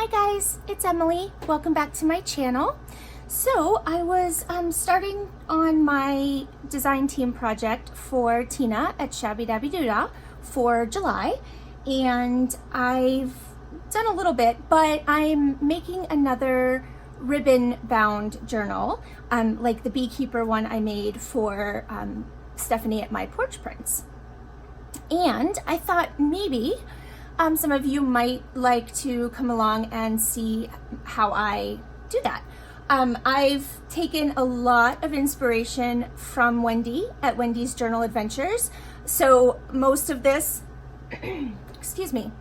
Hi guys, it's Emily. Welcome back to my channel. So I was starting on my design team project for Tina at Shabbydabbydoodah for July, and I've done a little bit, but I'm making another ribbon bound journal, like the beekeeper one I made for Stephanie at My Porch Prints. And I thought maybe some of you might like to come along and see how I do that. I've taken a lot of inspiration from Wendy at Wendy's Journal Adventures. So most of this, excuse me,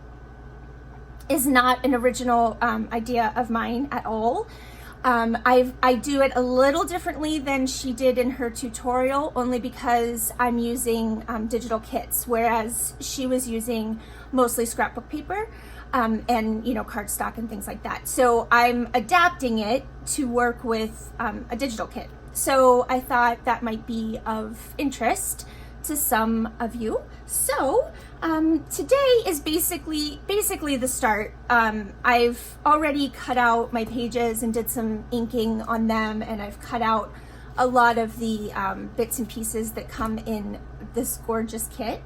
is not an original idea of mine at all. I do it a little differently than she did in her tutorial, only because I'm using digital kits, whereas she was using mostly scrapbook paper and cardstock and things like that. So I'm adapting it to work with a digital kit. So I thought that might be of interest to some of you. So today is basically the start. I've already cut out my pages and did some inking on them, and I've cut out a lot of the bits and pieces that come in this gorgeous kit.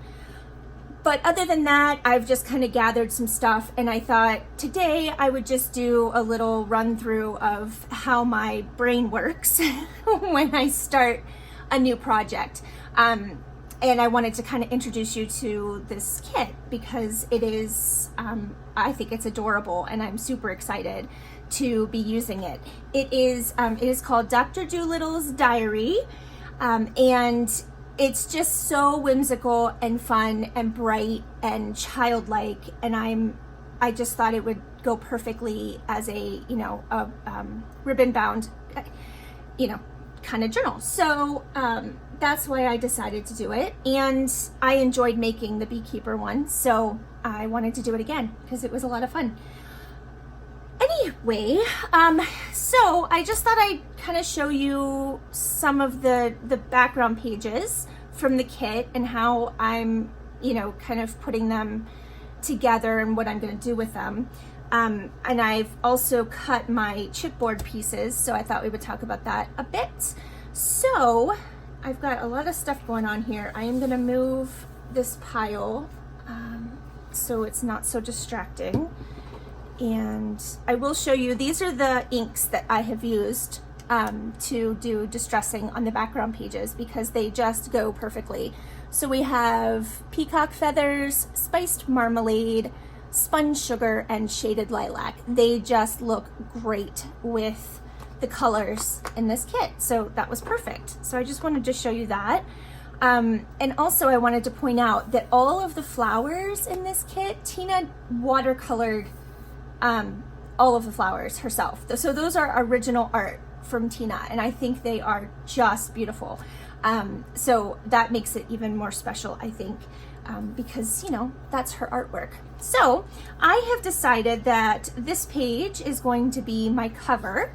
But other than that, I've just kind of gathered some stuff, and I thought today I would just do a little run through of how my brain works when I start a new project. And I wanted to kind of introduce you to this kit because it is, I think it's adorable, and I'm super excited to be using it. It is called Dr. Dolittle's Diary, and it's just so whimsical and fun and bright and childlike, and I just thought it would go perfectly as a ribbon bound kind of journal. So that's why I decided to do it, and I enjoyed making the beekeeper one, so I wanted to do it again because it was a lot of fun. Anyway, so I just thought I'd kind of show you some of the background pages from the kit and how I'm, kind of putting them together and what I'm going to do with them. And I've also cut my chipboard pieces, so I thought we would talk about that a bit. So I've got a lot of stuff going on here. I am going to move this pile so it's not so distracting. And I will show you, these are the inks that I have used to do distressing on the background pages because they just go perfectly. So we have peacock feathers, spiced marmalade, sponge sugar, and shaded lilac. They just look great with the colors in this kit, so that was perfect. So I just wanted to show you that. And also I wanted to point out that all of the flowers in this kit, Tina watercolored all of the flowers herself. So those are original art from Tina, and I think they are just beautiful. So that makes it even more special, I think, because that's her artwork. So I have decided that this page is going to be my cover,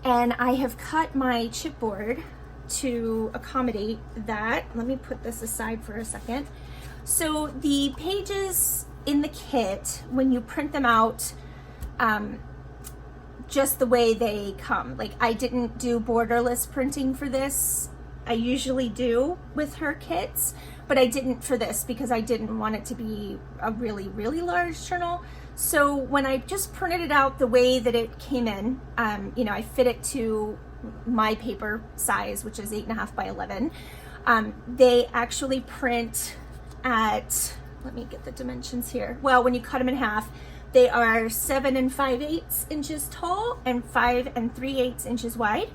and I have cut my chipboard to accommodate that. Let me put this aside for a second. So the pages in the kit, when you print them out, just the way they come, like I didn't do borderless printing for this. I usually do with her kits, but I didn't for this because I didn't want it to be a really, really large journal. So when I just printed it out the way that it came in, I fit it to my paper size, which is 8.5 by 11. They actually print at, let me get the dimensions here. Well, when you cut them in half, they are 7 5/8 inches tall and 5 3/8 inches wide.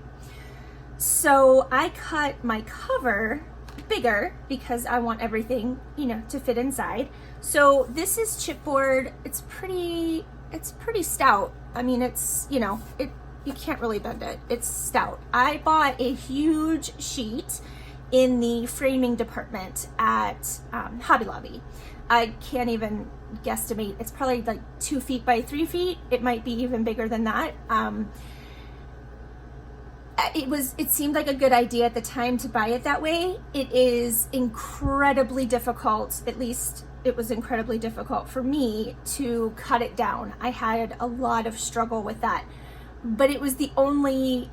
So I cut my cover bigger because I want everything, to fit inside. So this is chipboard. It's pretty stout. I mean, it's, you can't really bend it. It's stout. I bought a huge sheet in the framing department at Hobby Lobby. I can't even guesstimate. It's probably like 2 feet by 3 feet. It might be even bigger than that. it seemed like a good idea at the time to buy it that way. It is incredibly difficult, at least it was incredibly difficult for me to cut it down. I had a lot of struggle with that, but it was the only,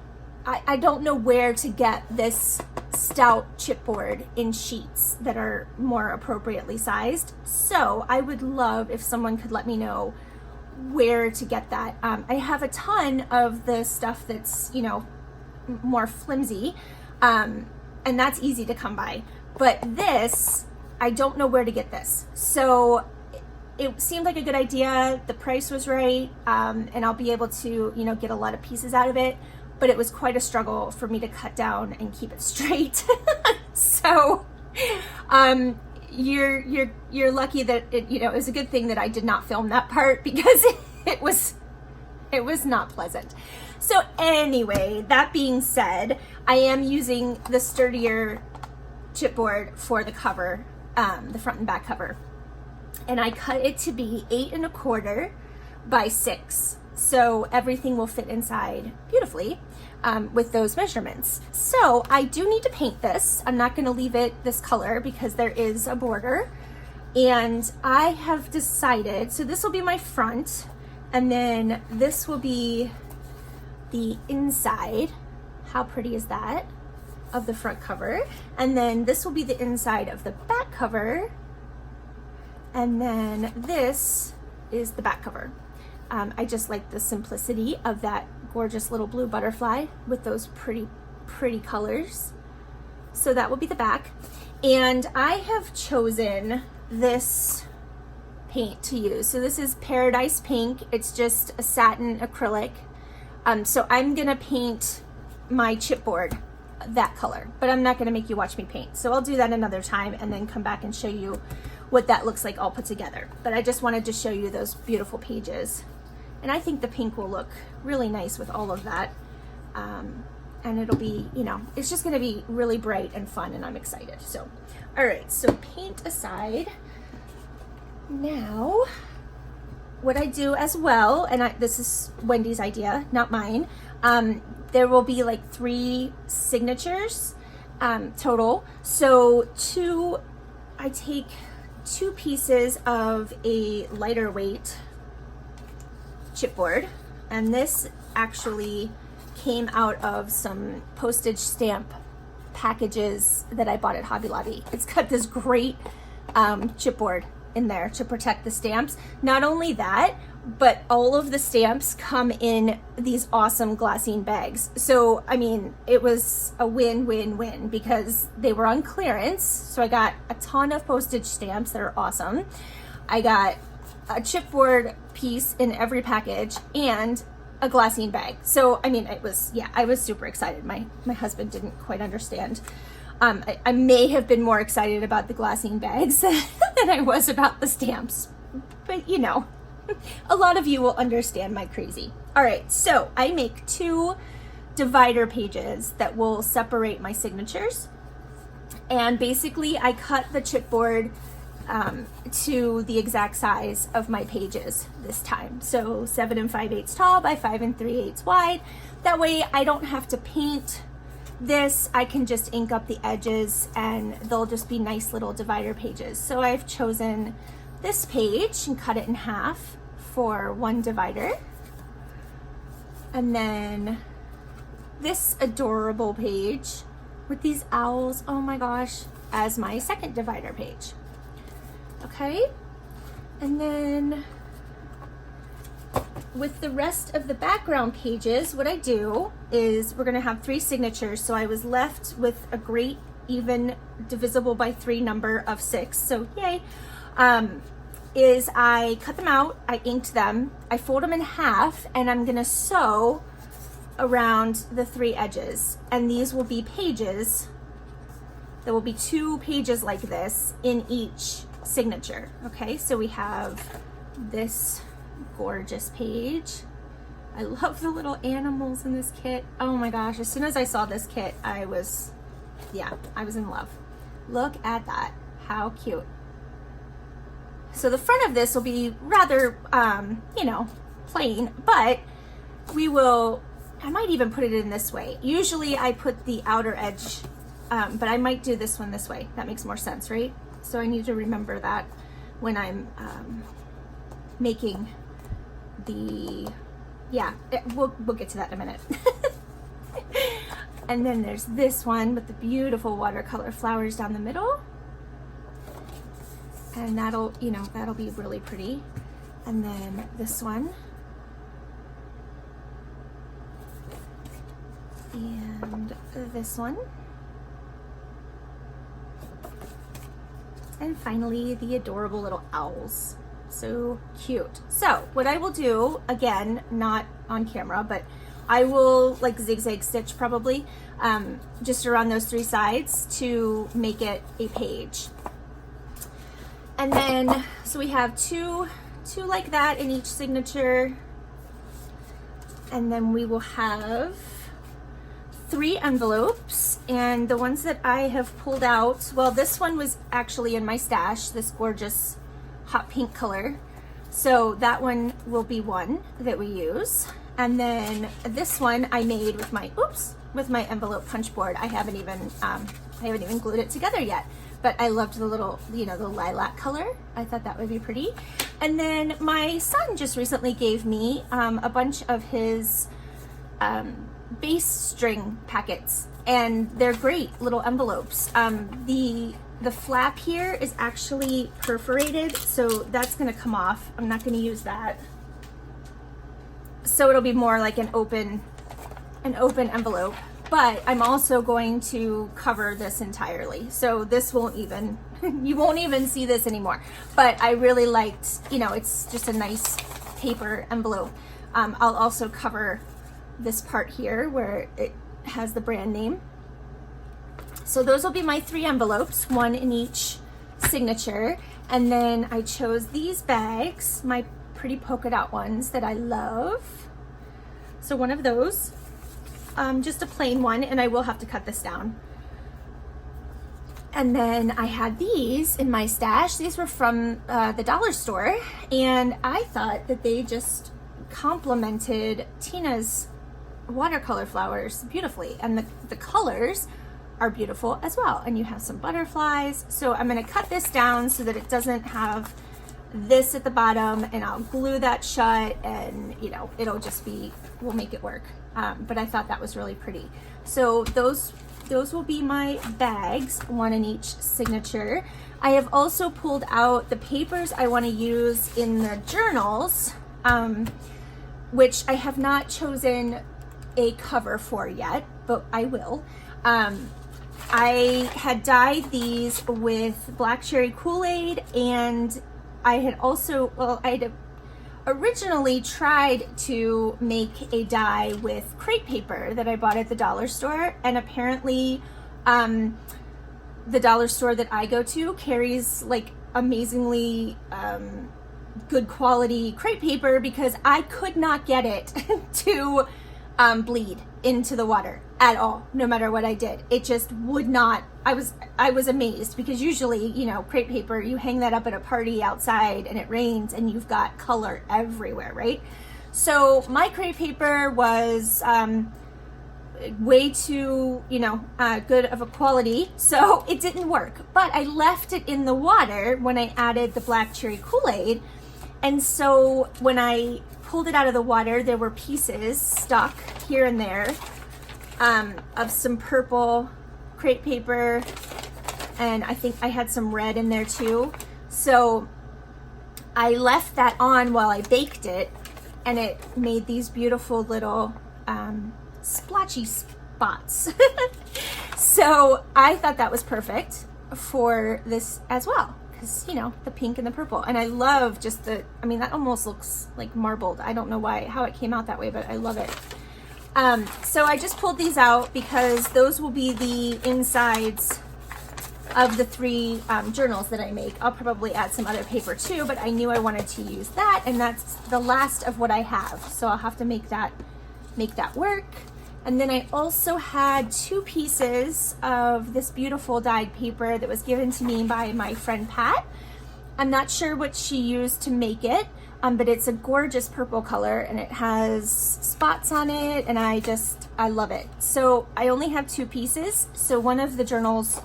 I don't know where to get this stout chipboard in sheets that are more appropriately sized. So I would love if someone could let me know where to get that. I have a ton of the stuff that's, you know, more flimsy, and that's easy to come by. But this, I don't know where to get this. So it seemed like a good idea. The price was right, and I'll be able to, you know, get a lot of pieces out of it. But it was quite a struggle for me to cut down and keep it straight. So you're lucky that it, you know, it was a good thing that I did not film that part, because it was not pleasant. So anyway, that being said, I am using the sturdier chipboard for the cover, the front and back cover, and I cut it to be 8 1/4 by 6. So everything will fit inside beautifully with those measurements. So I do need to paint this. I'm not going to leave it this color because there is a border. And I have decided, so this will be my front, and then this will be the inside. How pretty is that? Of the front cover. And then this will be the inside of the back cover. And then this is the back cover. I just like the simplicity of that gorgeous little blue butterfly with those pretty colors. So that will be the back. And I have chosen this paint to use. So this is Paradise Pink. It's just a satin acrylic. So I'm gonna paint my chipboard that color, but I'm not gonna make you watch me paint. So I'll do that another time and then come back and show you what that looks like all put together. But I just wanted to show you those beautiful pages. And I think the pink will look really nice with all of that. And it'll be, you know, it's just gonna be really bright and fun, and I'm excited. So, all right, so paint aside. Now, what I do as well, and this is Wendy's idea, not mine, there will be like 3 signatures total. So I take 2 pieces of a lighter weight chipboard, and this actually came out of some postage stamp packages that I bought at Hobby Lobby. It's got this great chipboard in there to protect the stamps. Not only that, but all of the stamps come in these awesome glassine bags. So, I mean, it was a win-win-win because they were on clearance. So I got a ton of postage stamps that are awesome. I got a chipboard piece in every package and a glassine bag. So, I mean, it was, yeah, I was super excited. My husband didn't quite understand. I may have been more excited about the glassine bags than I was about the stamps, but you know, a lot of you will understand my crazy. All right, so I make 2 divider pages that will separate my signatures. And basically I cut the chipboard to the exact size of my pages this time. So 7 5/8 tall by 5 3/8 wide. That way I don't have to paint this. I can just ink up the edges and they'll just be nice little divider pages. So I've chosen this page and cut it in half for 1 divider. And then this adorable page with these owls, oh my gosh, as my 2nd divider page. Okay, and then with the rest of the background pages, what I do is we're gonna have 3 signatures. So I was left with a great even divisible by 3 number of 6, so yay. Is I cut them out, I inked them, I fold them in half, and I'm gonna sew around the 3 edges. And these will be pages. There will be 2 pages like this in each signature. Okay, so we have this gorgeous page. I love the little animals in this kit. Oh my gosh, as soon as I saw this kit, I was in love. Look at that, how cute. So the front of this will be rather, you know, plain, but we will I might even put it in this way. Usually I put the outer edge, but I might do this one this way. That makes more sense, right? So I need to remember that when I'm making the, we'll get to that in a minute. And then there's this one with the beautiful watercolor flowers down the middle. And that'll be really pretty. And then this one. And this one. And finally, the adorable little owls. So cute. So what I will do, again, not on camera, but I will like zigzag stitch probably just around those three sides to make it a page. And then, so we have two like that in each signature. And then we will have 3 envelopes, and the ones that I have pulled out, well, this one was actually in my stash, this gorgeous hot pink color. So that one will be one that we use. And then this one I made with my, with my envelope punch board. I haven't even glued it together yet, but I loved the little, the lilac color. I thought that would be pretty. And then my son just recently gave me a bunch of his base string packets, and they're great little envelopes. The flap here is actually perforated, so that's gonna come off. I'm not gonna use that. So it'll be more like an open envelope, but I'm also going to cover this entirely. So this won't even, you won't even see this anymore. But I really liked, it's just a nice paper envelope. I'll also cover this part here where it has the brand name. So those will be my 3 envelopes, one in each signature. And then I chose these bags, my pretty polka dot ones that I love. So one of those, just a plain one, and I will have to cut this down. And then I had these in my stash. These were from the dollar store, and I thought that they just complemented Tina's watercolor flowers beautifully, and the colors are beautiful as well. And you have some butterflies. So I'm going to cut this down so that it doesn't have this at the bottom, and I'll glue that shut, and it'll just be, we'll make it work. But I thought that was really pretty. So those will be my bags, one in each signature. I have also pulled out the papers I want to use in the journals, which I have not chosen a cover for yet, but I will. I had dyed these with black cherry Kool-Aid, and I had also, I had originally tried to make a die with crepe paper that I bought at the dollar store, and apparently the dollar store that I go to carries like amazingly good quality crepe paper, because I could not get it to bleed into the water at all, no matter what I did. It just would not. I was amazed, because usually, crepe paper, you hang that up at a party outside and it rains and you've got color everywhere, right? So my crepe paper was way too, good of a quality, so it didn't work. But I left it in the water when I added the black cherry Kool-Aid, and so when I pulled it out of the water, there were pieces stuck here and there of some purple crepe paper, and I think I had some red in there too. So I left that on while I baked it, and it made these beautiful little splotchy spots. So I thought that was perfect for this as well, because the pink and the purple, and I love just that almost looks like marbled. I don't know how it came out that way, but I love it. So I just pulled these out because those will be the insides of the 3 journals that I make. I'll probably add some other paper too, but I knew I wanted to use that, and that's the last of what I have. So I'll have to make that work. And then I also had 2 pieces of this beautiful dyed paper that was given to me by my friend Pat. I'm not sure what she used to make it, but it's a gorgeous purple color and it has spots on it, and I love it. So I only have 2 pieces, so one of the journals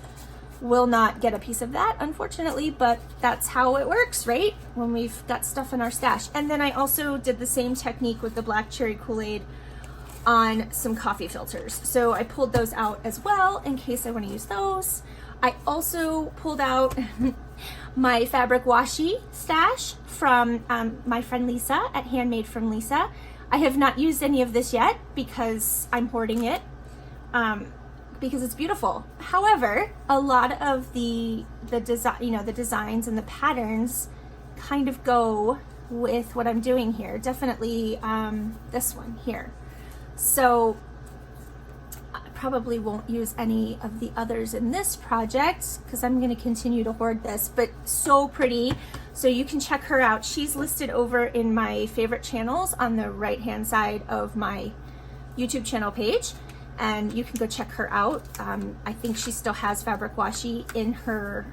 will not get a piece of that, unfortunately, but that's how it works, right? When we've got stuff in our stash. And then I also did the same technique with the black cherry Kool-Aid on some coffee filters. So I pulled those out as well in case I want to use those. I also pulled out my fabric washi stash from my friend Lisa at Handmade from Lisa. I have not used any of this yet because I'm hoarding it. Because it's beautiful. However, a lot of the design, the designs and the patterns kind of go with what I'm doing here. Definitely this one here. So I probably won't use any of the others in this project because I'm going to continue to hoard this, but so pretty. So you can check her out. She's listed over in my favorite channels on the right hand side of my YouTube channel page. And you can go check her out. I think she still has fabric washi in her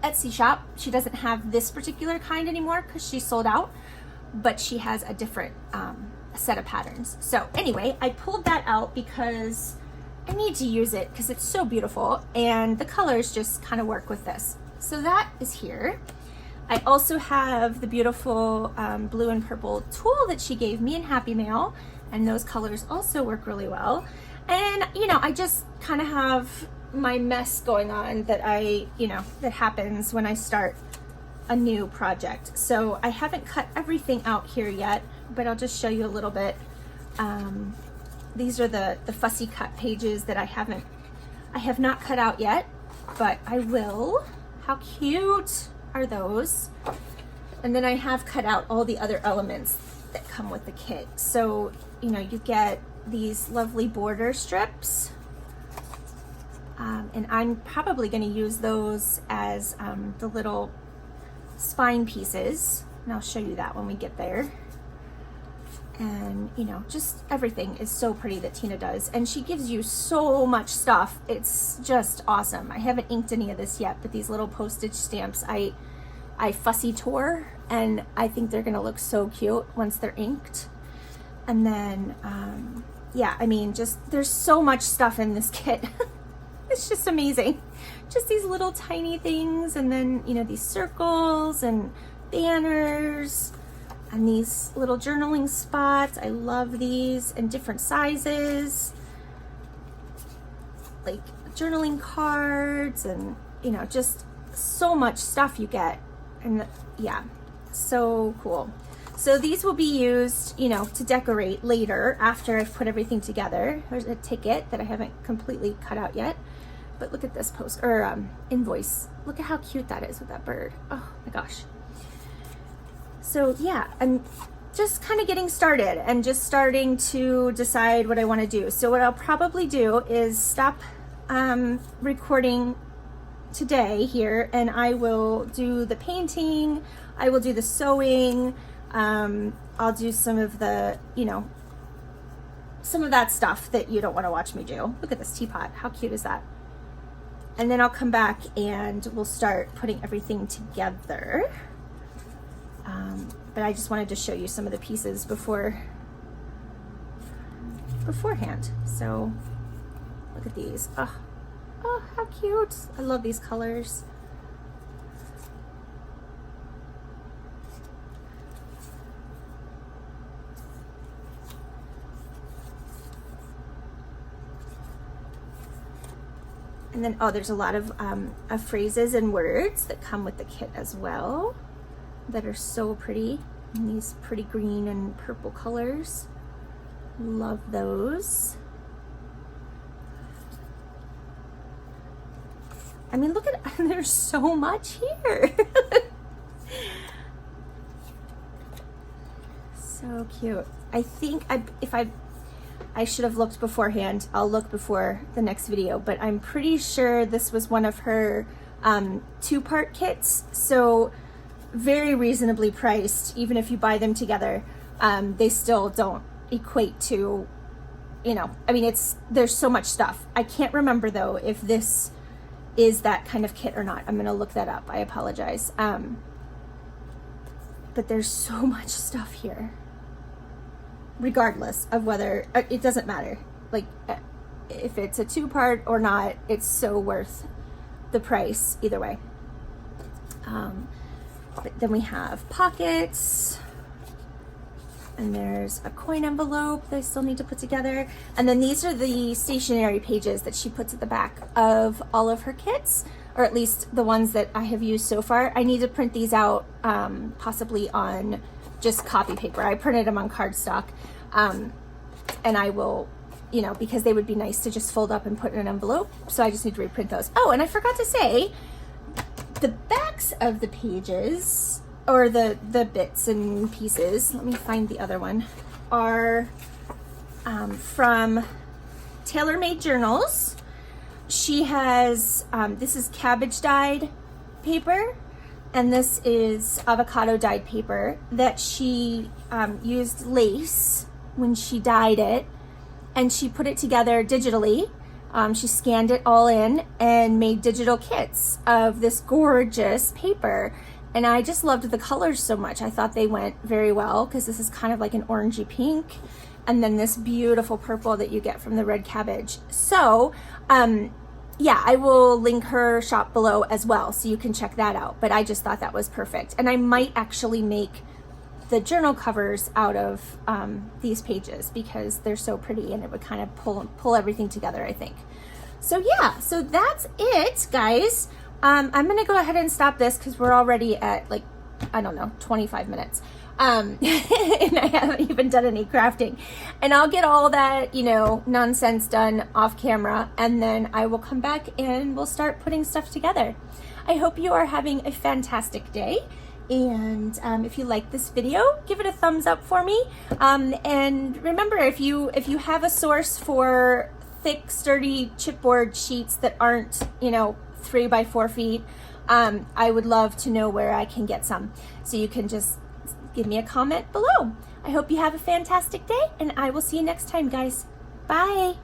Etsy shop. She doesn't have this particular kind anymore because she sold out, but she has a different set of patterns. So anyway, I pulled that out because I need to use it because it's so beautiful and the colors just kind of work with this. So that is here. I also have the beautiful blue and purple tulle that she gave me in Happy Mail, and those colors also work really well. And, I just kind of have my mess going on that that happens when I start a new project. So I haven't cut everything out here yet, but I'll just show you a little bit. These are the fussy cut pages that I have not cut out yet, but I will. How cute are those? And then I have cut out all the other elements that come with the kit. So, you get these lovely border strips, and I'm probably going to use those as the little spine pieces, and I'll show you that when we get there. And just everything is so pretty that Tina does, and she gives you so much stuff. It's just awesome. I haven't inked any of this yet, but these little postage stamps I fussy tore, and I think they're gonna look so cute once they're inked. And then yeah, I mean, just there's so much stuff in this kit. It's just amazing. Just these little tiny things, and then these circles and banners and these little journaling spots. I love these in different sizes, like journaling cards, and just so much stuff you get. And yeah, so cool. So these will be used, to decorate later after I've put everything together. There's a ticket that I haven't completely cut out yet, but look at this invoice. Look at how cute that is with that bird. Oh my gosh. So yeah, I'm just kind of getting started and just starting to decide what I want to do. So what I'll probably do is stop recording today here, and I will do the painting, I will do the sewing, I'll do some of the, some of that stuff that you don't want to watch me do. Look at this teapot. How cute is that? And then I'll come back and we'll start putting everything together. But I just wanted to show you some of the pieces beforehand. So look at these. Oh, how cute. I love these colors. And then, there's a lot of phrases and words that come with the kit as well that are so pretty. And these pretty green and purple colors. Love those. I mean, look at, there's so much here. So cute. I think I should have looked beforehand. I'll look before the next video, but I'm pretty sure this was one of her 2-part kits. So very reasonably priced. Even if you buy them together, they still don't equate to, I mean, there's so much stuff. I can't remember though if this is that kind of kit or not. I'm gonna look that up. I apologize. but there's so much stuff here. Regardless of whether, it doesn't matter. Like, if it's a 2-part or not, it's so worth the price either way. But then we have pockets, and there's a coin envelope that I still need to put together. And then these are the stationery pages that she puts at the back of all of her kits, or at least the ones that I have used so far. I need to print these out, possibly on just copy paper. I printed them on cardstock, and I will, you know, because they would be nice to just fold up and put in an envelope. So I just need to reprint those. Oh, and I forgot to say, the backs of the pages, or the bits and pieces, let me find the other one, are from Tailor Made Journals. She has, this is cabbage dyed paper, and this is avocado dyed paper that she used lace when she dyed it, and she put it together digitally. She scanned it all in and made digital kits of this gorgeous paper. And I just loved the colors so much. I thought they went very well, because this is kind of like an orangey pink, and then this beautiful purple that you get from the red cabbage. So, yeah, I will link her shop below as well, so you can check that out. But I just thought that was perfect. And I might actually make the journal covers out of these pages, because they're so pretty, and it would kind of pull everything together, I think. So yeah, so that's it, guys. I'm gonna go ahead and stop this, because we're already at, like, I don't know, 25 minutes. And I haven't even done any crafting. And I'll get all that, you know, nonsense done off camera, and then I will come back and we'll start putting stuff together. I hope you are having a fantastic day. And if you like this video, give it a thumbs up for me. And remember, if you have a source for thick, sturdy chipboard sheets that aren't, you know, 3 by 4 feet, I would love to know where I can get some. So you can just give me a comment below. I hope you have a fantastic day, and I will see you next time, guys. Bye.